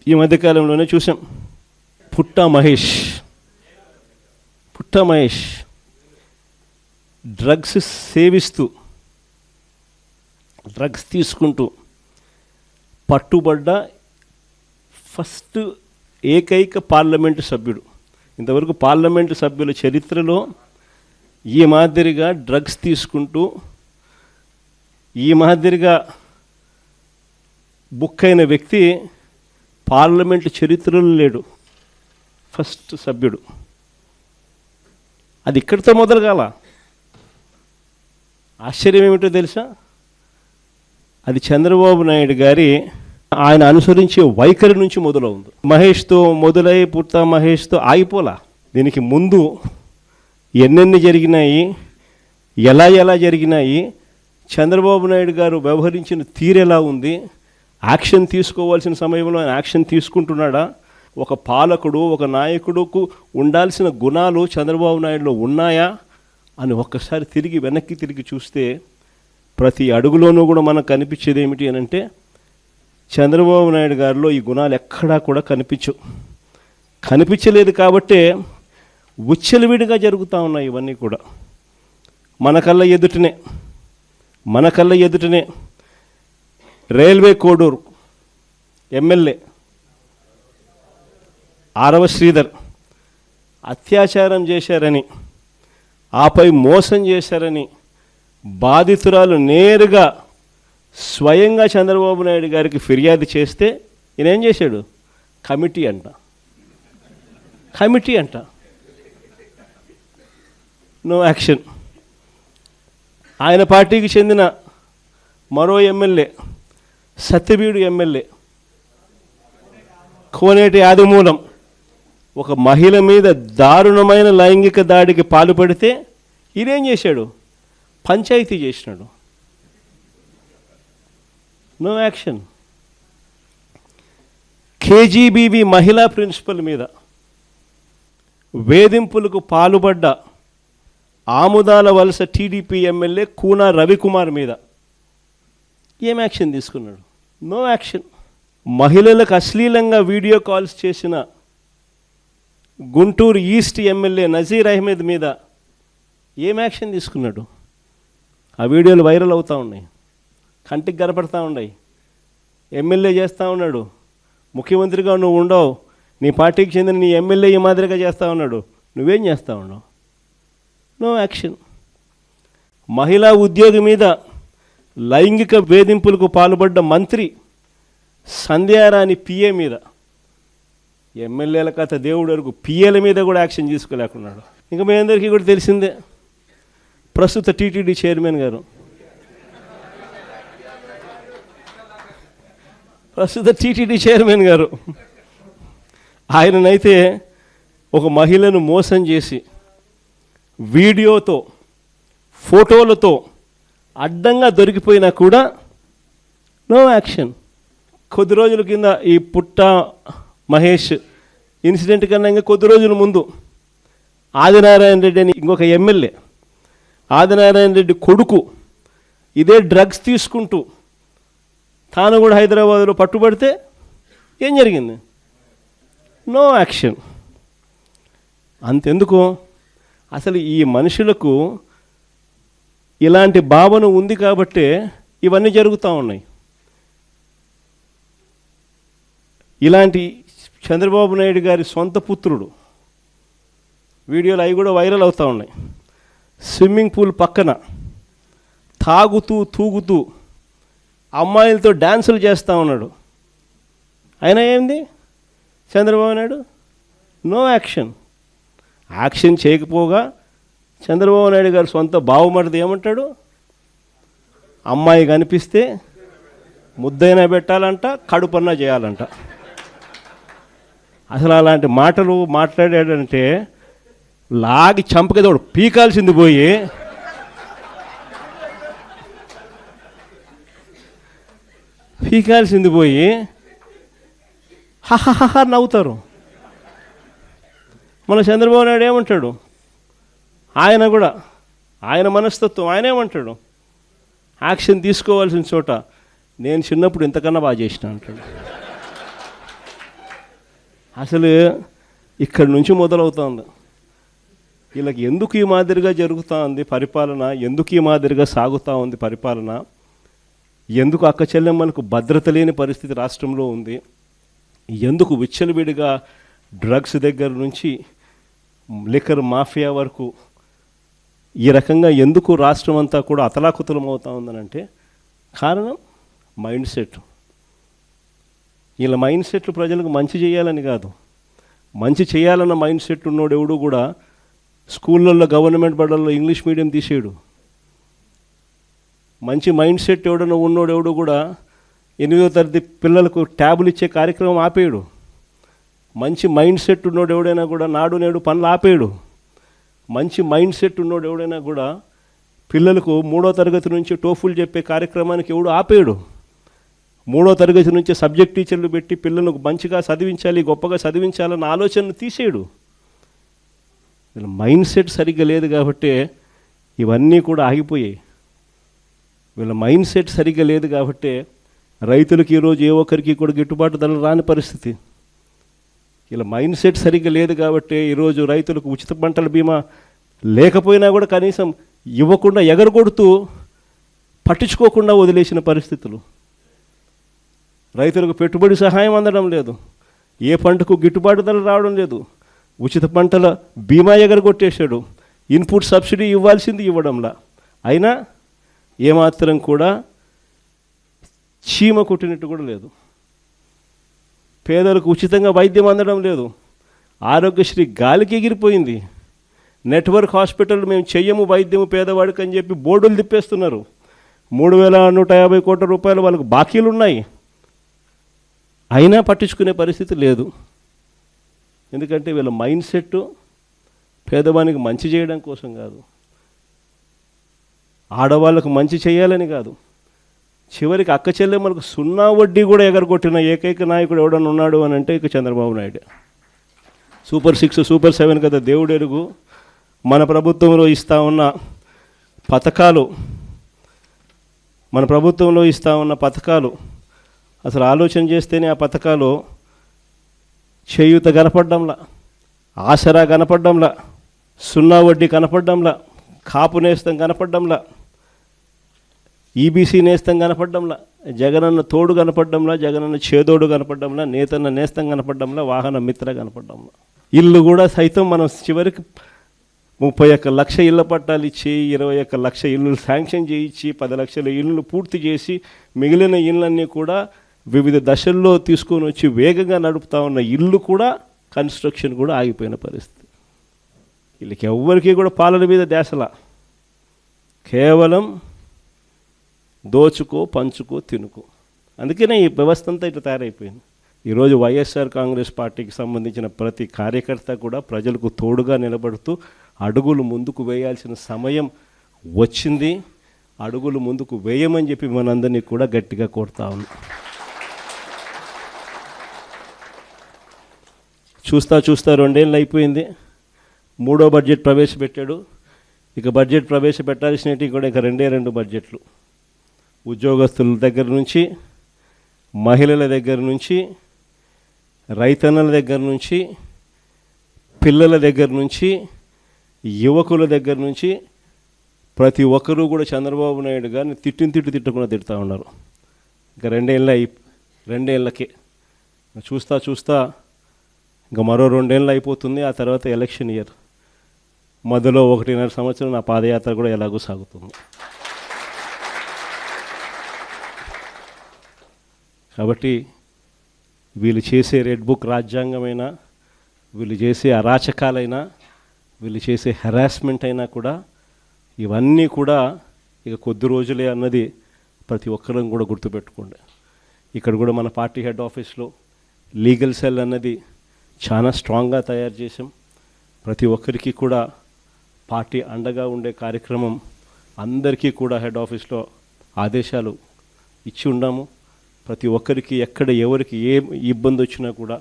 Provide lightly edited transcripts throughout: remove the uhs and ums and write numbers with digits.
ఈ మధ్యకాలంలోనే చూసాం. పుట్టా మహేష్ డ్రగ్స్ సేవిస్తూ, డ్రగ్స్ తీసుకుంటూ పట్టుబడ్డ ఫస్ట్ ఏకైక పార్లమెంటు సభ్యుడు. ఇంతవరకు పార్లమెంటు సభ్యుల చరిత్రలో ఈ మాదిరిగా డ్రగ్స్ తీసుకుంటూ ఈ మాదిరిగా బుక్ అయిన వ్యక్తి పార్లమెంటు చరిత్రలో లేడు. ఫస్ట్ సభ్యుడు. అది ఇక్కడితో మొదలు కాల. ఆశ్చర్యం ఏమిటో తెలుసా? అది చంద్రబాబు నాయుడు గారి ఆయన అనుసరించే వైఖరి నుంచి మొదలవుంది. మహేష్తో మొదలై పుట్టా మహేష్తో ఆగిపోలా. దీనికి ముందు ఎన్నెన్ని జరిగినాయి, ఎలా జరిగినాయి, చంద్రబాబు నాయుడు గారు వ్యవహరించిన తీరు ఎలా ఉంది, యాక్షన్ తీసుకోవాల్సిన సమయంలో ఆయన యాక్షన్ తీసుకుంటున్నాడా, ఒక పాలకుడు ఒక నాయకుడుకు ఉండాల్సిన గుణాలు చంద్రబాబు నాయుడులో ఉన్నాయా అని ఒక్కసారి వెనక్కి తిరిగి చూస్తే ప్రతి అడుగులోనూ కూడా మనకు కనిపించేది ఏమిటి అని అంటే చంద్రబాబు నాయుడు గారిలో ఈ గుణాలు ఎక్కడా కూడా కనిపించలేదు. కాబట్టే విచ్చలవిడిగా జరుగుతూ ఉన్నాయి ఇవన్నీ కూడా. మన కళ్ళ ఎదుటనే రైల్వే కోడూరు ఎమ్మెల్యే ఆరవ శ్రీధర్ అత్యాచారం చేశారని, ఆపై మోసం చేశారని బాధితురాలు నేరుగా స్వయంగా చంద్రబాబు నాయుడు గారికి ఫిర్యాదు చేస్తే ఈయన ఏం చేశాడు? కమిటీ అంట. No action. ఆయన పార్టీకి చెందిన మరో ఎమ్మెల్యే సత్యవీడు ఎమ్మెల్యే కోనేటి ఆదిమూలం ఒక మహిళ మీద దారుణమైన లైంగిక దాడికి పాల్పడితే ఈయనేం చేశాడు? పంచాయతీ చేసినాడు. No action. కేజీబీవీ మహిళా ప్రిన్సిపల్ మీద వేధింపులకు పాల్పడ్డ ఆముదాల వలస టీడీపీ ఎమ్మెల్యే కూనా రవికుమార్ మీద ఏం యాక్షన్ తీసుకున్నాడు? No action. మహిళలకు అశ్లీలంగా వీడియో కాల్స్ చేసిన గుంటూరు ఈస్ట్ ఎమ్మెల్యే నజీర్ అహ్మద్ మీద ఏం యాక్షన్ తీసుకున్నాడు? ఆ వీడియోలు వైరల్ అవుతూ ఉన్నాయి, కంటికి కనపడతా ఉన్నాయి. ఎమ్మెల్యే చేస్తూ ఉన్నాడు, ముఖ్యమంత్రిగా నువ్వు ఉండవు, నీ పార్టీకి చెందిన నీ ఎమ్మెల్యే ఈ మాదిరిగా చేస్తూ ఉన్నాడు, నువ్వేం చేస్తూ ఉన్నావు? No action. మహిళా ఉద్యోగి మీద లైంగిక వేధింపులకు పాల్పడ్డ మంత్రి సంధ్యారాణి పిఏ మీద, ఎమ్మెల్యేల కథ దేవుడు వరకు పిఏల మీద కూడా యాక్షన్ తీసుకోలేకున్నాడు. ఇంకా మీ అందరికీ కూడా తెలిసిందే, ప్రస్తుత టీటీడీ చైర్మన్ గారు, ఆయననైతే ఒక మహిళను మోసం చేసి వీడియోతో ఫోటోలతో అడ్డంగా దొరికిపోయినా కూడా నో యాక్షన్. కొద్ది రోజుల కింద ఈ పుట్టా మహేష్ ఇన్సిడెంట్ కన్నా ఇంకా కొద్ది రోజుల ముందు ఆదినారాయణ రెడ్డి అని ఇంకొక ఎమ్మెల్యే, ఆదినారాయణ రెడ్డి కొడుకు ఇదే డ్రగ్స్ తీసుకుంటూ తాను కూడా హైదరాబాదులో పట్టుబడితే ఏం జరిగింది? No action. అంతెందుకు, అసలు ఈ మనుషులకు ఇలాంటి భావన ఉంది కాబట్టే ఇవన్నీ జరుగుతూ ఉన్నాయి. ఇలాంటి చంద్రబాబు నాయుడు గారి సొంత పుత్రుడు వీడియోలు అవి కూడా వైరల్ అవుతూ ఉన్నాయి. స్విమ్మింగ్ పూల్ పక్కన తాగుతూ తూగుతూ అమ్మాయిలతో డ్యాన్సులు చేస్తూ ఉన్నాడు. అయినా ఏంది Chandrababu Naidu? No action. Action చేయకపోగా చంద్రబాబు నాయుడు గారు సొంత బావమరిది ఏమంటాడు? అమ్మాయి కనిపిస్తే ముద్దైనా పెట్టాలంట, కడుపన్నా చేయాలంట. అసలు అలాంటి మాటలు మాట్లాడాడంటే లాగి చంపకేదోడు పీకాల్సింది పోయి హహహహ నవ్వుతారు. మన చంద్రబాబు నాయుడు ఏమంటాడు? ఆయన కూడా ఆయన మనస్తత్వం ఆయనేమంటాడు? యాక్షన్ తీసుకోవాల్సిన చోట నేను చిన్నప్పుడు ఇంతకన్నా బాగా చేసిన అంటాడు. అసలు ఇక్కడి నుంచి మొదలవుతుంది. వీళ్ళకి ఎందుకు ఈ మాదిరిగా జరుగుతూ ఉంది పరిపాలన, ఎందుకు ఈ మాదిరిగా సాగుతూ ఉంది పరిపాలన, ఎందుకు అక్క చెల్లెమ్మలకు భద్రత లేని పరిస్థితి రాష్ట్రంలో ఉంది, ఎందుకు విచ్చలవిడిగా డ్రగ్స్ దగ్గర నుంచి లిక్కర్ మాఫియా వరకు ఈ రకంగా ఎందుకు రాష్ట్రం అంతా కూడా అతలాకుతలం అవుతూ ఉందనంటే కారణం మైండ్ సెట్. వీళ్ళ మైండ్ సెట్లు ప్రజలకు మంచి చేయాలని కాదు, మంచి చేయాలన్న మైండ్ సెట్ ఉన్నోడు ఎవడు కూడా స్కూళ్ళల్లో గవర్నమెంట్ బడుల్లో ఇంగ్లీష్ మీడియం తీసేయడు. మంచి మైండ్ సెట్ ఎవడన్నా ఉన్నోడు ఎవడు కూడా 8వ తరగతి పిల్లలకు ట్యాబులు ఇచ్చే కార్యక్రమం ఆపేయడు. మంచి మైండ్ సెట్ ఉన్నోడు ఎవడైనా కూడా నాడు నేడు పనులు ఆపేయడు. మంచి మైండ్ సెట్ ఉన్నోడు ఎవడైనా కూడా పిల్లలకు 3వ తరగతి నుంచి టోఫుల్ చెప్పే కార్యక్రమానికి ఎవడు ఆపేయడు. 3వ తరగతి నుంచి సబ్జెక్ట్ టీచర్లు పెట్టి పిల్లలకు మంచిగా చదివించాలి, గొప్పగా చదివించాలన్న ఆలోచనను తీసేయడు. వీళ్ళ మైండ్ సెట్ సరిగ్గా లేదు కాబట్టి ఇవన్నీ కూడా ఆగిపోయాయి. వీళ్ళ మైండ్ సెట్ సరిగ్గా లేదు కాబట్టి రైతులకు ఈరోజు ఏ ఒక్కరికి కూడా గిట్టుబాటు ధరలు రాని పరిస్థితి. వీళ్ళ మైండ్ సెట్ సరిగ్గా లేదు కాబట్టి ఈరోజు రైతులకు ఉచిత పంటల బీమా లేకపోయినా కూడా కనీసం ఇవ్వకుండా ఎగరగొడుతూ పట్టించుకోకుండా వదిలేసిన పరిస్థితులు. రైతులకు పెట్టుబడి సహాయం అందడం లేదు, ఏ పంటకు గిట్టుబాటు ధరలు రావడం లేదు, ఉచిత పంటల బీమా ఎగరగొట్టేశాడు, ఇన్పుట్ సబ్సిడీ ఇవ్వాల్సింది ఇవ్వడంలా, అయినా ఏమాత్రం కూడా చీమ కొట్టినట్టు కూడా లేదు. పేదలకు ఉచితంగా వైద్యం అందడం లేదు, ఆరోగ్యశ్రీ గాలికి ఎగిరిపోయింది. నెట్వర్క్ హాస్పిటల్ మేము చెయ్యము వైద్యము పేదవాడికి అని చెప్పి బోర్డులు తిప్పేస్తున్నారు. 3,150 కోట్ల రూపాయలు వాళ్ళకు బాకీలు ఉన్నాయి, అయినా పట్టించుకునే పరిస్థితి లేదు. ఎందుకంటే వీళ్ళ మైండ్ సెట్ పేదవానికి మంచి చేయడం కోసం కాదు, ఆడవాళ్ళకు మంచి చేయాలని కాదు, చివరికి అక్క చెల్లెమ్మలకు 0 వడ్డీ కూడా ఎగరగొట్టిన ఏకైక నాయకుడు ఎవడన్నా ఉన్నాడు అని అంటే ఇక చంద్రబాబు నాయుడు. సూపర్ 6 సూపర్ 7 కదా దేవుడు ఎరుగు. మన ప్రభుత్వంలో ఇస్తూ ఉన్న పథకాలు అసలు ఆలోచన చేస్తేనే ఆ పథకాలు చేయూత కనపడ్డంలా, ఆసరా కనపడ్డంలా, 0 వడ్డీ కనపడ్డంలా, కాపు నేస్తం కనపడ్డంలా, ఈబీసీ నేస్తం కనపడ్డంలా, జగనన్న తోడు కనపడ్డంలా, జగనన్న చేదోడు కనపడ్డంలా, నేతన్న నేస్తం కనపడ్డంలా, వాహన మిత్ర కనపడ్డంలా. ఇల్లు కూడా సైతం మనం చివరికి 31 లక్ష ఇళ్ళ పట్టాలు ఇచ్చి 21 లక్ష ఇళ్ళు శాంక్షన్ చేయించి 10 లక్షల ఇళ్ళు పూర్తి చేసి మిగిలిన ఇళ్ళన్నీ కూడా వివిధ దశల్లో తీసుకొని వచ్చి వేగంగా నడుపుతా ఉన్న ఇల్లు కూడా కన్స్ట్రక్షన్ కూడా ఆగిపోయిన పరిస్థితి. వీళ్ళకి ఎవ్వరికీ కూడా పాలన మీద ధ్యాసలా, కేవలం దోచుకో పంచుకో తినుకో. అందుకనే ఈ వ్యవస్థ అంతా ఇట్లా తయారైపోయింది. ఈరోజు వైఎస్ఆర్ కాంగ్రెస్ పార్టీకి సంబంధించిన ప్రతి కార్యకర్త కూడా ప్రజలకు తోడుగా నిలబడుతూ అడుగులు ముందుకు వేయాల్సిన సమయం వచ్చింది. అడుగులు ముందుకు వేయమని చెప్పి మనందరినీ కూడా గట్టిగా కోరుతా ఉన్నాం. చూస్తా 2 ఏళ్ళు అయిపోయింది, 3వ బడ్జెట్ ప్రవేశపెట్టాడు. ఇక బడ్జెట్ ప్రవేశపెట్టాల్సినవి కూడా ఇక 2 బడ్జెట్లు. ఉద్యోగస్తుల దగ్గర నుంచి, మహిళల దగ్గర నుంచి, రైతన్నల దగ్గర నుంచి, పిల్లల దగ్గర నుంచి, యువకుల దగ్గర నుంచి ప్రతి ఒక్కరూ కూడా చంద్రబాబు నాయుడు గారిని తిట్టకుండా తిడుతూ ఉన్నారు. ఇక 2 ఏళ్ళకే చూస్తా ఇంకా మరో 2 ఏళ్ళు అయిపోతుంది. ఆ తర్వాత ఎలక్షన్ ఇయర్, మధ్యలో 1.5 సంవత్సరం నా పాదయాత్ర కూడా ఎలాగో సాగుతుంది. కాబట్టి వీళ్ళు చేసే రెడ్ బుక్ రాజ్యాంగమైనా, వీళ్ళు చేసే అరాచకాలైనా, వీళ్ళు చేసే హెరాస్మెంట్ అయినా కూడా ఇవన్నీ కూడా ఇక కొద్ది రోజులే అన్నది ప్రతి ఒక్కరం కూడా గుర్తుపెట్టుకోండి. ఇక్కడ కూడా మన పార్టీ హెడ్ ఆఫీస్లో లీగల్ సెల్ అన్నది చాలా స్ట్రాంగ్గా తయారు చేసాం. ప్రతి ఒక్కరికి కూడా పార్టీ అండగా ఉండే కార్యక్రమం అందరికీ కూడా హెడ్ ఆఫీస్లో ఆదేశాలు ఇచ్చి ఉన్నాము. ప్రతి ఒక్కరికి ఎక్కడ ఎవరికి ఏ ఇబ్బంది వచ్చినా కూడా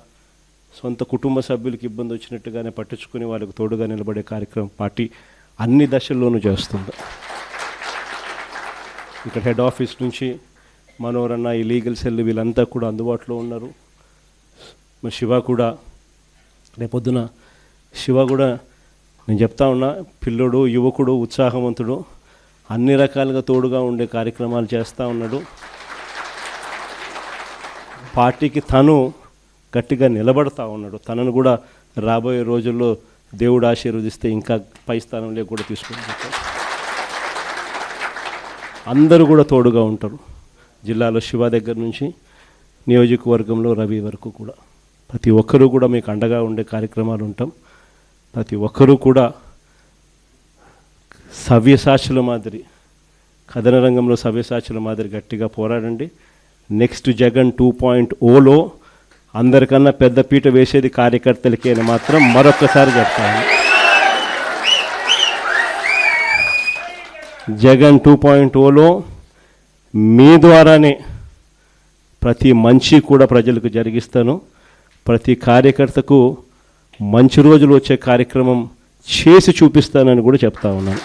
సొంత కుటుంబ సభ్యులకి ఇబ్బంది వచ్చినట్టుగానే పట్టించుకొని వాళ్ళకు తోడుగా నిలబడే కార్యక్రమం పార్టీ అన్ని దశల్లోనూ చేస్తుంది. ఇక్కడ హెడ్ ఆఫీస్ నుంచి మనోరన్న, ఈ లీగల్ సెల్ వీళ్ళంతా కూడా అందుబాటులో ఉన్నారు. శివ కూడా రేపొద్దున శివ కూడా నేను చెప్తా ఉన్నా, పిల్లోడు, యువకుడు, ఉత్సాహవంతుడు, అన్ని రకాలుగా తోడుగా ఉండే కార్యక్రమాలు చేస్తూ ఉన్నాడు. పార్టీకి తను గట్టిగా నిలబడతా ఉన్నాడు. తనను కూడా రాబోయే రోజుల్లో దేవుడు ఆశీర్వదిస్తే ఇంకా పై స్థానంలో కూడా తీసుకుని అందరూ కూడా తోడుగా ఉంటారు. జిల్లాలో శివ దగ్గర నుంచి నియోజకవర్గంలో రవి వరకు కూడా ప్రతి ఒక్కరూ కూడా మీకు అండగా ఉండే కార్యక్రమాలు ఉంటాం. ప్రతి ఒక్కరూ కూడా సవ్యసాచుల మాదిరి, కథన రంగంలో సవ్యసాచుల మాదిరి గట్టిగా పోరాడండి. నెక్స్ట్ జగన్ 2.0లో అందరికన్నా పెద్ద పీట వేసేది కార్యకర్తలకే అని మాత్రం మరొక్కసారి చెప్తాను. జగన్ 2.0లో మీ ద్వారానే ప్రతి మంచి కూడా ప్రజలకు జరిగిస్తాను. ప్రతి కార్యకర్తకు మంచి రోజులు వచ్చే కార్యక్రమం చేసి చూపిస్తానని కూడా చెప్తా ఉన్నాను.